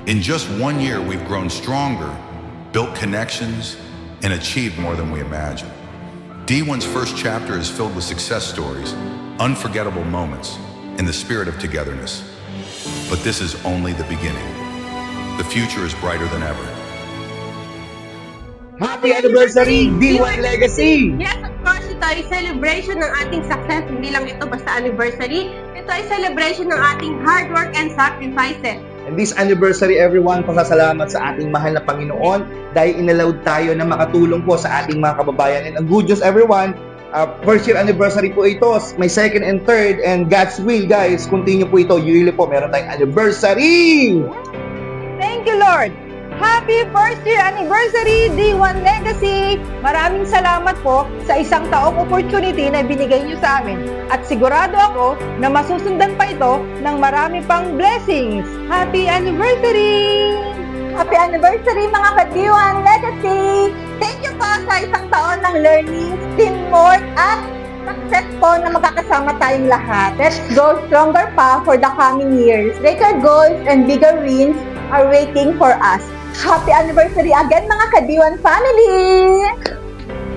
In just 1 year, we've grown stronger, built connections, and achieved more than we imagined. D1's first chapter is filled with success stories, unforgettable moments, and the spirit of togetherness. But this is only the beginning. The future is brighter than ever. Happy anniversary, D1 Legacy! Yes, of course, ito ay celebration ng ating success. Hindi lang ito basta anniversary. Ito ay celebration ng ating hard work and sacrifices. And this anniversary, everyone, pasasalamat sa ating mahal na Panginoon dahil inallowed tayo na makatulong po sa ating mga kababayan. And ang good news, everyone, first year anniversary po ito. May second and third, and God's will, guys, continue po ito. Yearly po, meron tayong anniversary! Thank you, Lord! Happy first year anniversary, D1 Legacy! Maraming salamat po sa isang taong opportunity na binigay niyo sa amin. At sigurado ako na masusundan pa ito ng marami pang blessings. Happy anniversary! Happy anniversary mga ka-D1 Legacy! Thank you po sa isang taon ng learning, teamwork, at success po na magkakasama tayong lahat. Let's go stronger pa for the coming years. Greater goals and bigger wins are waiting for us. Happy anniversary again mga ka-D1 family!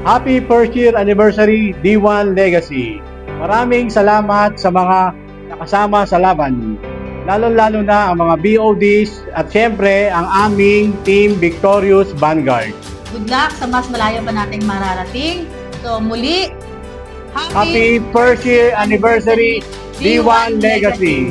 Happy first year anniversary, D1 Legacy. Maraming salamat sa mga nakasama sa laban. Lalo-lalo na ang mga BODs at syempre ang aming Team Victorious Vanguard. Good luck sa mas malayo pa nating mararating. So muli, Happy first year anniversary, D1 Legacy.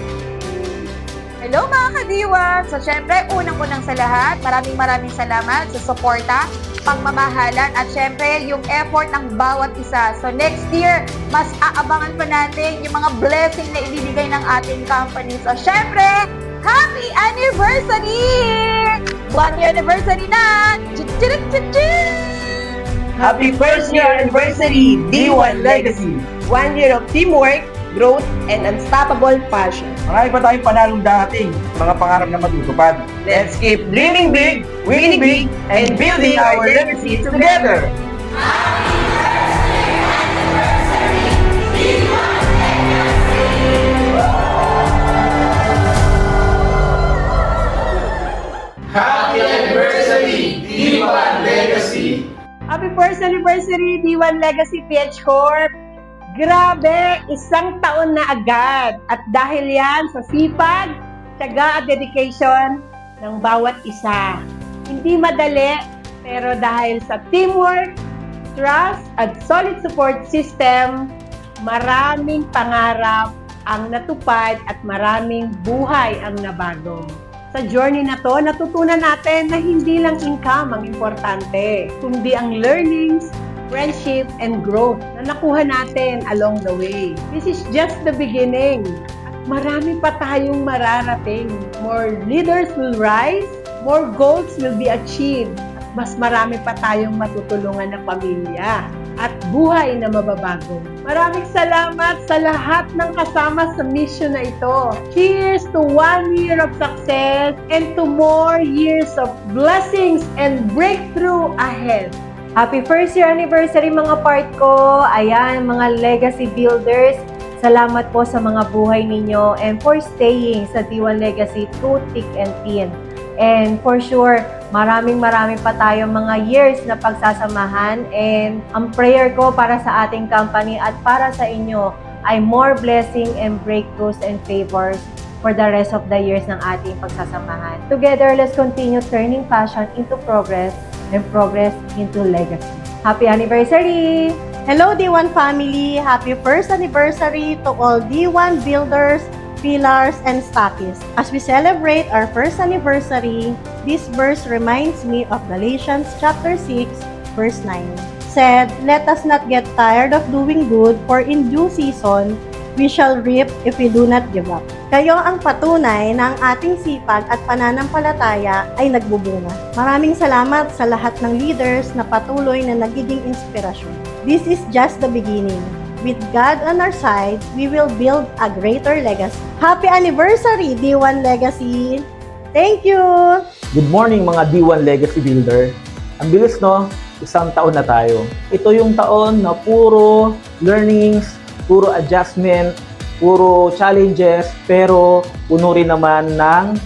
Hello mga ka-D1! So syempre, unang-unang sa lahat, maraming salamat sa suporta, pagmamahalan, at syempre yung effort ng bawat isa. So next year, mas aabangan pa natin yung mga blessing na ibibigay ng ating company. So syempre, happy anniversary! 1 year anniversary na! Happy first year anniversary, D1 Legacy! 1 year of teamwork, growth, and unstoppable passion. Marami pa tayong panalong dating, mga pangarap na matutupad. Let's keep dreaming big, winning big, and building our legacy together! Happy anniversary, D1 Legacy! Happy first anniversary, D1 Legacy PH Corp! Grabe, isang taon na agad. At dahil yan sa sipag, tiyaga at dedication ng bawat isa. Hindi madali, pero dahil sa teamwork, trust, at solid support system, maraming pangarap ang natupad at maraming buhay ang nabago. Sa journey na to, natutunan natin na hindi lang income ang importante, kundi ang learnings, friendship, and growth na nakuha natin along the way. This is just the beginning. At marami pa tayong mararating. More leaders will rise, more goals will be achieved, at mas marami pa tayong matutulungan na pamilya at buhay na mababago. Maraming salamat sa lahat ng kasama sa mission na ito. Cheers to 1 year of success and to more years of blessings and breakthrough ahead. Happy first year anniversary mga part ko. Ayan, mga legacy builders. Salamat po sa mga buhay ninyo and for staying sa D1 Legacy through thick and thin. And for sure, marami pa tayong mga years na pagsasamahan, and ang prayer ko para sa ating company at para sa inyo ay more blessing and breakthroughs and favors for the rest of the years ng ating pagsasamahan. Together, let's continue turning passion into progress and progress into legacy. Happy anniversary! Hello D1 family! Happy first anniversary to all D1 builders, pillars, and stockists. As we celebrate our first anniversary, this verse reminds me of Galatians chapter 6, verse 9. Said, "Let us not get tired of doing good, for in due season, we shall reap if we do not give up." Kayo ang patunay na ang ating sipag at pananampalataya ay nagbubunga. Maraming salamat sa lahat ng leaders na patuloy na nagiging inspirasyon. This is just the beginning. With God on our side, we will build a greater legacy. Happy anniversary, D1 Legacy! Thank you! Good morning mga D1 Legacy Builder. Ang bilis no, isang taon na tayo. Ito yung taon na puro learnings, puro adjustment, puro challenges, pero puno rin naman ng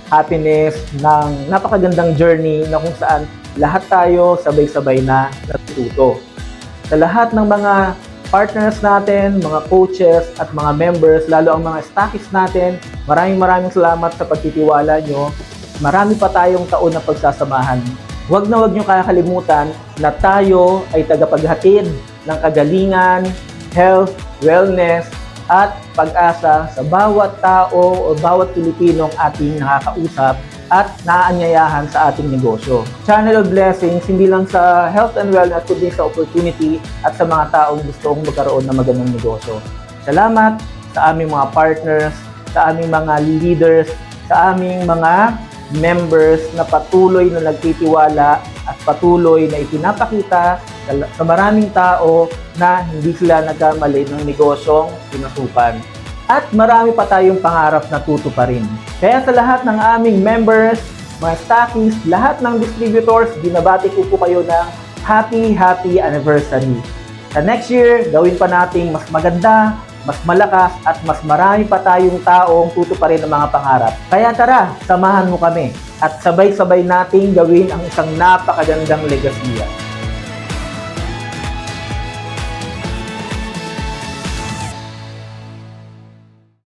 happiness, ng napakagandang journey na kung saan lahat tayo sabay-sabay na natututo. Sa lahat ng mga partners natin, mga coaches at mga members, lalo ang mga stockists natin, maraming salamat sa pagtitiwala nyo. Marami pa tayong taon na pagsasamahan. Huwag nyo kakalimutan na tayo ay tagapaghatid ng kagalingan, health, wellness, at pag-asa sa bawat tao o bawat Pilipinong ating nakakausap at naaanyayahan sa ating negosyo. Channel of blessings, hindi lang sa health and wellness, kundi sa opportunity at sa mga taong gustong magkaroon ng magandang negosyo. Salamat sa aming mga partners, sa aming mga leaders, sa aming mga members na patuloy na nagtitiwala at patuloy na ipinapakita sa maraming tao na hindi sila nagkamali ng negosyong pinasukan. At marami pa tayong pangarap na tutuparin. Kaya sa lahat ng aming members, mga stockists, lahat ng distributors, binabati ko po kayo ng happy anniversary. Sa next year, gawin pa nating mas maganda, mas malakas, at mas marami pa tayong taong tutuparin ang mga pangarap. Kaya tara, samahan mo kami at sabay-sabay nating gawin ang isang napakagandang legasya.